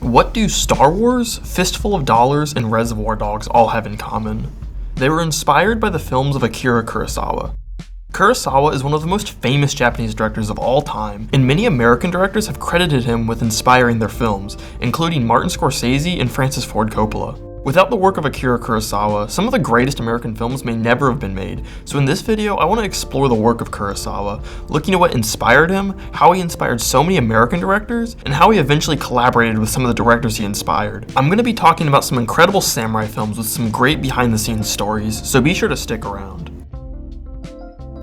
What do Star Wars, Fistful of Dollars, and Reservoir Dogs all have in common? They were inspired by the films of Akira Kurosawa. Kurosawa is one of the most famous Japanese directors of all time, and many American directors have credited him with inspiring their films, including Martin Scorsese and Francis Ford Coppola. Without the work of Akira Kurosawa, some of the greatest American films may never have been made, so in this video I want to explore the work of Kurosawa, looking at what inspired him, how he inspired so many American directors, and how he eventually collaborated with some of the directors he inspired. I'm going to be talking about some incredible samurai films with some great behind-the-scenes stories, so be sure to stick around.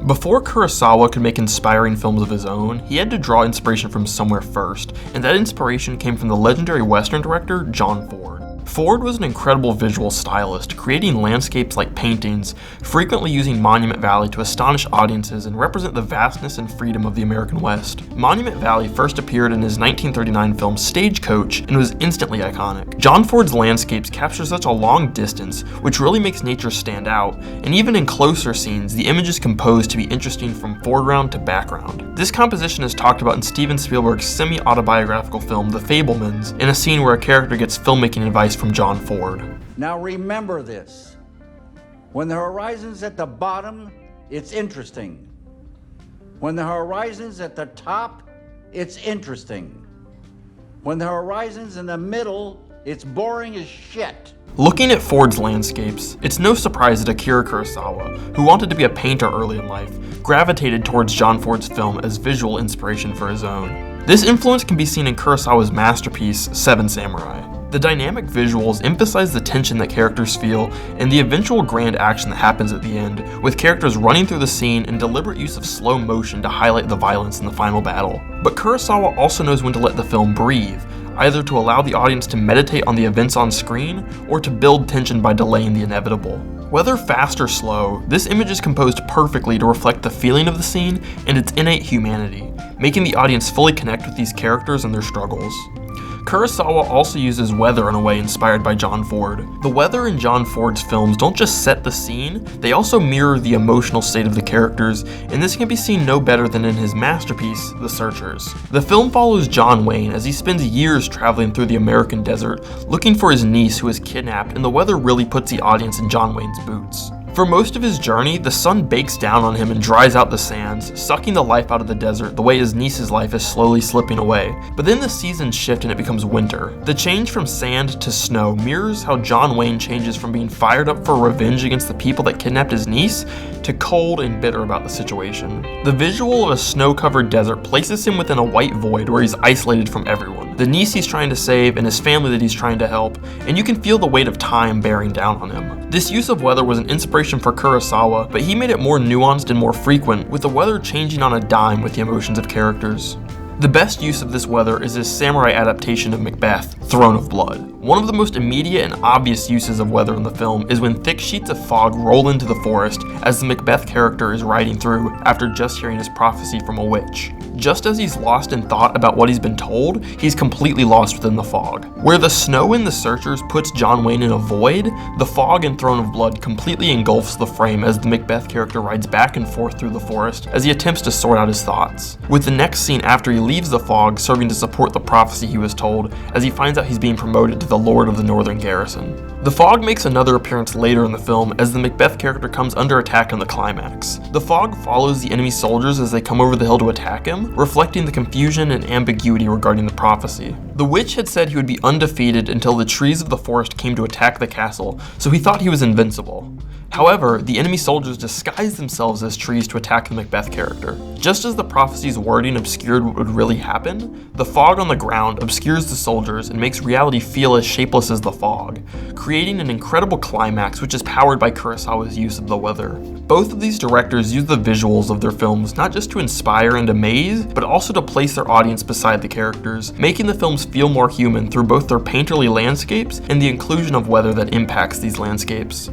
Before Kurosawa could make inspiring films of his own, he had to draw inspiration from somewhere first, and that inspiration came from the legendary Western director John Ford. Ford was an incredible visual stylist, creating landscapes like paintings, frequently using Monument Valley to astonish audiences and represent the vastness and freedom of the American West. Monument Valley first appeared in his 1939 film Stagecoach and was instantly iconic. John Ford's landscapes capture such a long distance, which really makes nature stand out, and even in closer scenes, the image is composed to be interesting from foreground to background. This composition is talked about in Steven Spielberg's semi-autobiographical film The Fabelmans, in a scene where a character gets filmmaking advice from John Ford. Now remember this. When the horizon's at the bottom, it's interesting. When the horizon's at the top, it's interesting. When the horizon's in the middle, it's boring as shit. Looking at Ford's landscapes, it's no surprise that Akira Kurosawa, who wanted to be a painter early in life, gravitated towards John Ford's film as visual inspiration for his own. This influence can be seen in Kurosawa's masterpiece, Seven Samurai. The dynamic visuals emphasize the tension that characters feel and the eventual grand action that happens at the end, with characters running through the scene and deliberate use of slow motion to highlight the violence in the final battle. But Kurosawa also knows when to let the film breathe, either to allow the audience to meditate on the events on screen, or to build tension by delaying the inevitable. Whether fast or slow, this image is composed perfectly to reflect the feeling of the scene and its innate humanity, making the audience fully connect with these characters and their struggles. Kurosawa also uses weather in a way inspired by John Ford. The weather in John Ford's films don't just set the scene, they also mirror the emotional state of the characters, and this can be seen no better than in his masterpiece, The Searchers. The film follows John Wayne as he spends years traveling through the American desert, looking for his niece who is kidnapped, and the weather really puts the audience in John Wayne's boots. For most of his journey, the sun bakes down on him and dries out the sands, sucking the life out of the desert the way his niece's life is slowly slipping away. But then the seasons shift and it becomes winter. The change from sand to snow mirrors how John Wayne changes from being fired up for revenge against the people that kidnapped his niece to cold and bitter about the situation. The visual of a snow-covered desert places him within a white void where he's isolated from everyone, the niece he's trying to save and his family that he's trying to help, and you can feel the weight of time bearing down on him. This use of weather was an inspiration for Kurosawa, but he made it more nuanced and more frequent, with the weather changing on a dime with the emotions of characters. The best use of this weather is his samurai adaptation of Macbeth, Throne of Blood. One of the most immediate and obvious uses of weather in the film is when thick sheets of fog roll into the forest as the Macbeth character is riding through after just hearing his prophecy from a witch. Just as he's lost in thought about what he's been told, he's completely lost within the fog. Where the snow in The Searchers puts John Wayne in a void, the fog in Throne of Blood completely engulfs the frame as the Macbeth character rides back and forth through the forest as he attempts to sort out his thoughts, with the next scene after he leaves the fog serving to support the prophecy he was told as he finds out he's being promoted to the Lord of the Northern Garrison. The fog makes another appearance later in the film as the Macbeth character comes under attack in the climax. The fog follows the enemy soldiers as they come over the hill to attack him, reflecting the confusion and ambiguity regarding the prophecy. The witch had said he would be undefeated until the trees of the forest came to attack the castle, so he thought he was invincible. However, the enemy soldiers disguised themselves as trees to attack the Macbeth character. Just as the prophecy's wording obscured what would really happen, the fog on the ground obscures the soldiers and makes reality feel as shapeless as the fog, creating an incredible climax which is powered by Kurosawa's use of the weather. Both of these directors use the visuals of their films not just to inspire and amaze, but also to place their audience beside the characters, making the films feel more human through both their painterly landscapes and the inclusion of weather that impacts these landscapes.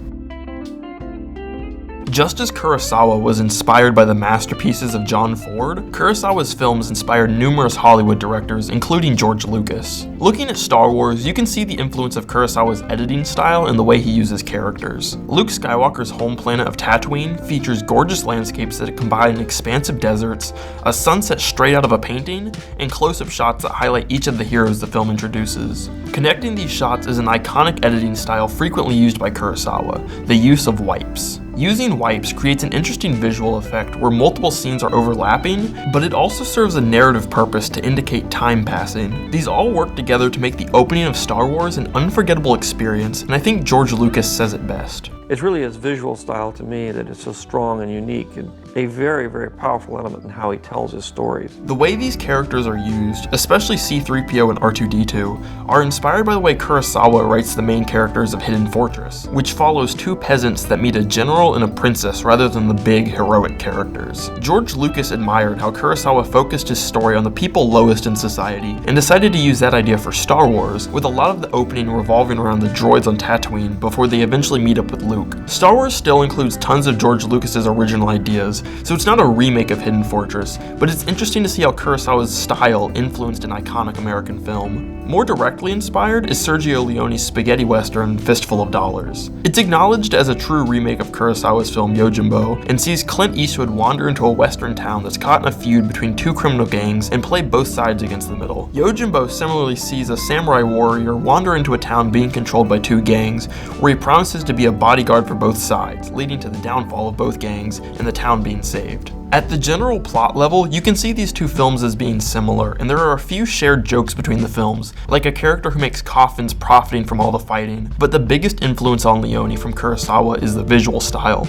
Just as Kurosawa was inspired by the masterpieces of John Ford, Kurosawa's films inspired numerous Hollywood directors, including George Lucas. Looking at Star Wars, you can see the influence of Kurosawa's editing style and the way he uses characters. Luke Skywalker's home planet of Tatooine features gorgeous landscapes that combine expansive deserts, a sunset straight out of a painting, and close-up shots that highlight each of the heroes the film introduces. Connecting these shots is an iconic editing style frequently used by Kurosawa, the use of wipes. Using wipes creates an interesting visual effect where multiple scenes are overlapping, but it also serves a narrative purpose to indicate time passing. These all work together to make the opening of Star Wars an unforgettable experience, and I think George Lucas says it best. It's really his visual style to me that is so strong and unique, and a very, very powerful element in how he tells his stories. The way these characters are used, especially C-3PO and R2-D2, are inspired by the way Kurosawa writes the main characters of Hidden Fortress, which follows two peasants that meet a general and a princess rather than the big, heroic characters. George Lucas admired how Kurosawa focused his story on the people lowest in society, and decided to use that idea for Star Wars, with a lot of the opening revolving around the droids on Tatooine before they eventually meet up with Luke. Star Wars still includes tons of George Lucas's original ideas, so it's not a remake of Hidden Fortress, but it's interesting to see how Kurosawa's style influenced an iconic American film. More directly inspired is Sergio Leone's spaghetti western Fistful of Dollars. It's acknowledged as a true remake of Kurosawa's film Yojimbo, and sees Clint Eastwood wander into a western town that's caught in a feud between two criminal gangs and play both sides against the middle. Yojimbo similarly sees a samurai warrior wander into a town being controlled by two gangs, where he promises to be a bodyguard for both sides, leading to the downfall of both gangs and the town being saved. At the general plot level, you can see these two films as being similar, and there are a few shared jokes between the films, like a character who makes coffins profiting from all the fighting, but the biggest influence on Leone from Kurosawa is the visual style.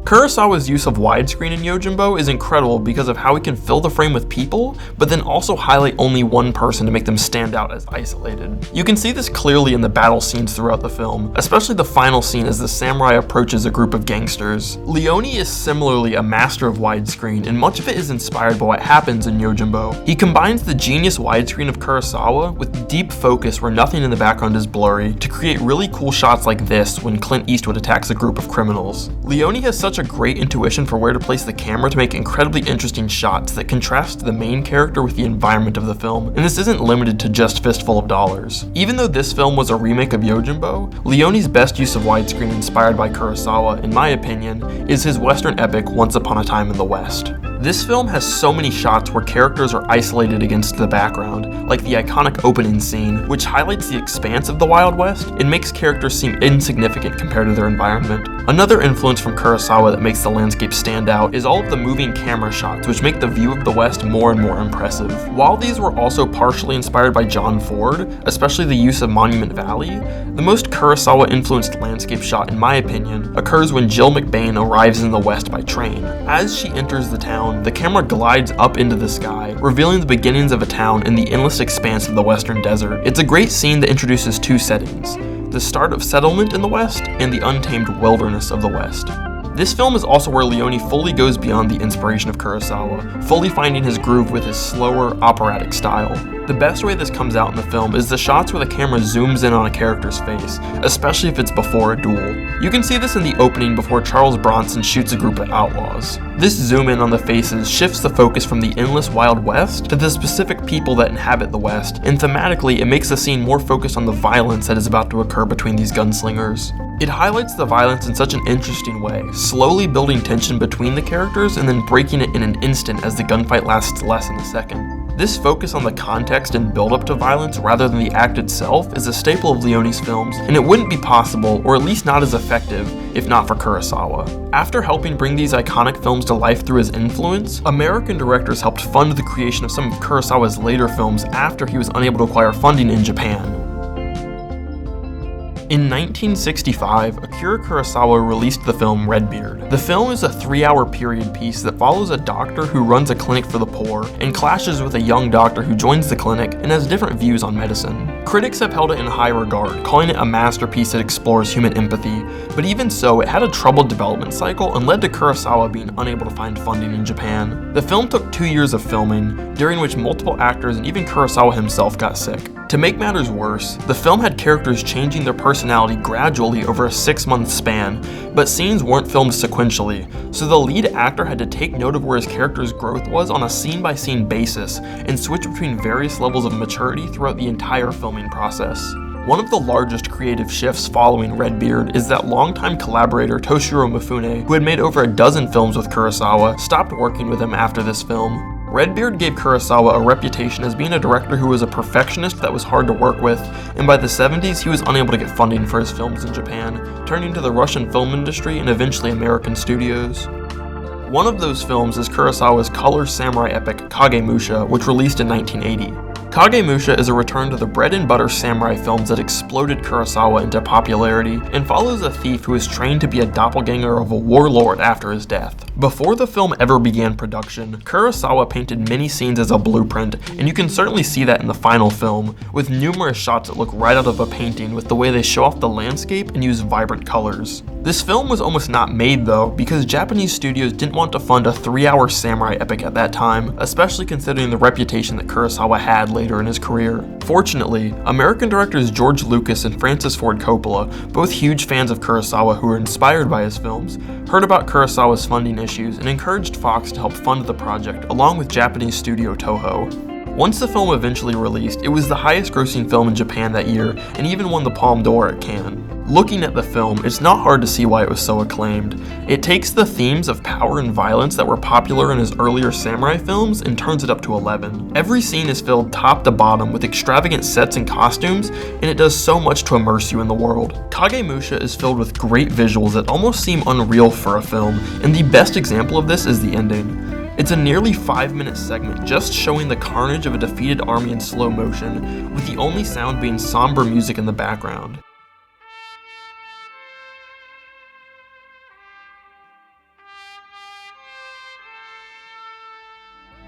Kurosawa's use of widescreen in Yojimbo is incredible because of how he can fill the frame with people, but then also highlight only one person to make them stand out as isolated. You can see this clearly in the battle scenes throughout the film, especially the final scene as the samurai approaches a group of gangsters. Leone is similarly a master of widescreen, and much of it is inspired by what happens in Yojimbo. He combines the genius widescreen of Kurosawa with deep focus where nothing in the background is blurry to create really cool shots like this when Clint Eastwood attacks a group of criminals. Leone has such a great intuition for where to place the camera to make incredibly interesting shots that contrast the main character with the environment of the film, and this isn't limited to just Fistful of Dollars. Even though this film was a remake of Yojimbo, Leone's best use of widescreen inspired by Kurosawa, in my opinion, is his western epic Once Upon a Time in the West. This film has so many shots where characters are isolated against the background, like the iconic opening scene, which highlights the expanse of the Wild West and makes characters seem insignificant compared to their environment. Another influence from Kurosawa that makes the landscape stand out is all of the moving camera shots, which make the view of the West more and more impressive. While these were also partially inspired by John Ford, especially the use of Monument Valley, the most Kurosawa-influenced landscape shot, in my opinion, occurs when Jill McBain arrives in the West by train. As she enters the town, the camera glides up into the sky, revealing the beginnings of a town in the endless expanse of the western desert. It's a great scene that introduces two settings: the start of settlement in the West and the untamed wilderness of the West. This film is also where Leone fully goes beyond the inspiration of Kurosawa, fully finding his groove with his slower, operatic style. The best way this comes out in the film is the shots where the camera zooms in on a character's face, especially if it's before a duel. You can see this in the opening before Charles Bronson shoots a group of outlaws. This zoom in on the faces shifts the focus from the endless Wild West to the specific people that inhabit the West, and thematically it makes the scene more focused on the violence that is about to occur between these gunslingers. It highlights the violence in such an interesting way, slowly building tension between the characters and then breaking it in an instant as the gunfight lasts less than a second. This focus on the context and build-up to violence rather than the act itself is a staple of Leone's films, and it wouldn't be possible, or at least not as effective, if not for Kurosawa. After helping bring these iconic films to life through his influence, American directors helped fund the creation of some of Kurosawa's later films after he was unable to acquire funding in Japan. In 1965, Akira Kurosawa released the film Redbeard. The film is a 3-hour period piece that follows a doctor who runs a clinic for the poor and clashes with a young doctor who joins the clinic and has different views on medicine. Critics have held it in high regard, calling it a masterpiece that explores human empathy, but even so, it had a troubled development cycle and led to Kurosawa being unable to find funding in Japan. The film took 2 years of filming, during which multiple actors and even Kurosawa himself got sick. To make matters worse, the film had characters changing their personality gradually over a 6-month span, but scenes weren't filmed sequentially, so the lead actor had to take note of where his character's growth was on a scene-by-scene basis and switch between various levels of maturity throughout the entire filming process. One of the largest creative shifts following Redbeard is that longtime collaborator Toshiro Mifune, who had made over a dozen films with Kurosawa, stopped working with him after this film. Redbeard gave Kurosawa a reputation as being a director who was a perfectionist that was hard to work with, and by the 70s he was unable to get funding for his films in Japan, turning to the Russian film industry and eventually American studios. One of those films is Kurosawa's color samurai epic Kagemusha, which released in 1980. Kagemusha is a return to the bread-and-butter samurai films that exploded Kurosawa into popularity, and follows a thief who is trained to be a doppelganger of a warlord after his death. Before the film ever began production, Kurosawa painted many scenes as a blueprint, and you can certainly see that in the final film, with numerous shots that look right out of a painting with the way they show off the landscape and use vibrant colors. This film was almost not made though, because Japanese studios didn't want to fund a 3-hour samurai epic at that time, especially considering the reputation that Kurosawa had later in his career. Fortunately, American directors George Lucas and Francis Ford Coppola, both huge fans of Kurosawa who were inspired by his films, heard about Kurosawa's funding issues and encouraged Fox to help fund the project along with Japanese studio Toho. Once the film eventually released, it was the highest grossing film in Japan that year and even won the Palme d'Or at Cannes. Looking at the film, it's not hard to see why it was so acclaimed. It takes the themes of power and violence that were popular in his earlier samurai films and turns it up to 11. Every scene is filled top to bottom with extravagant sets and costumes, and it does so much to immerse you in the world. Kagemusha is filled with great visuals that almost seem unreal for a film, and the best example of this is the ending. It's a nearly 5-minute segment just showing the carnage of a defeated army in slow motion, with the only sound being somber music in the background.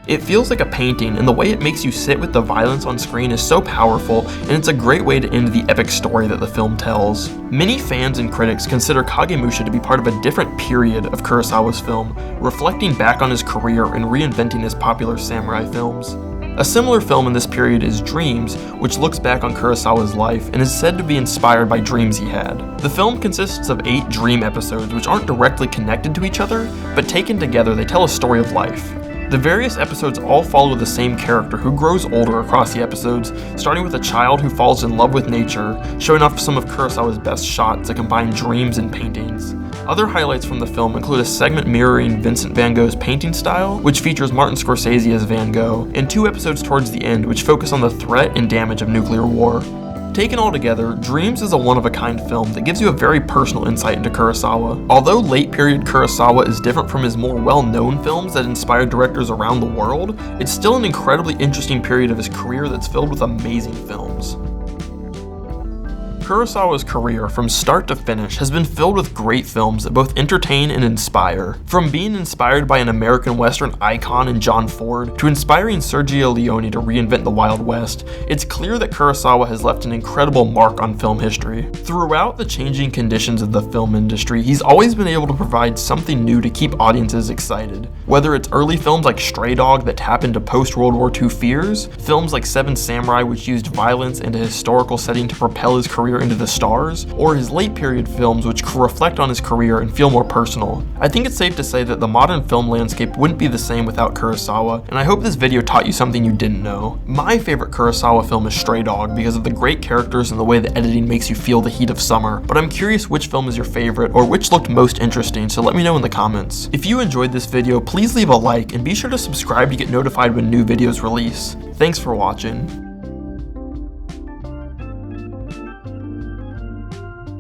It feels like a painting, and the way it makes you sit with the violence on screen is so powerful, and it's a great way to end the epic story that the film tells. Many fans and critics consider Kagemusha to be part of a different period of Kurosawa's film, reflecting back on his career and reinventing his popular samurai films. A similar film in this period is Dreams, which looks back on Kurosawa's life and is said to be inspired by dreams he had. The film consists of 8 dream episodes which aren't directly connected to each other, but taken together they tell a story of life. The various episodes all follow the same character who grows older across the episodes, starting with a child who falls in love with nature, showing off some of Kurosawa's best shots that combine dreams and paintings. Other highlights from the film include a segment mirroring Vincent van Gogh's painting style, which features Martin Scorsese as Van Gogh, and 2 episodes towards the end which focus on the threat and damage of nuclear war. Taken all together, Dreams is a one-of-a-kind film that gives you a very personal insight into Kurosawa. Although late-period Kurosawa is different from his more well-known films that inspired directors around the world, it's still an incredibly interesting period of his career that's filled with amazing films. Kurosawa's career, from start to finish, has been filled with great films that both entertain and inspire. From being inspired by an American Western icon in John Ford, to inspiring Sergio Leone to reinvent the Wild West, it's clear that Kurosawa has left an incredible mark on film history. Throughout the changing conditions of the film industry, he's always been able to provide something new to keep audiences excited. Whether it's early films like Stray Dog that tap into post-World War II fears, films like Seven Samurai which used violence and a historical setting to propel his career into the stars, or his late period films which reflect on his career and feel more personal. I think it's safe to say that the modern film landscape wouldn't be the same without Kurosawa, and I hope this video taught you something you didn't know. My favorite Kurosawa film is Stray Dog because of the great characters and the way the editing makes you feel the heat of summer, but I'm curious which film is your favorite or which looked most interesting, so let me know in the comments. If you enjoyed this video, please leave a like and be sure to subscribe to get notified when new videos release. Thanks for watching.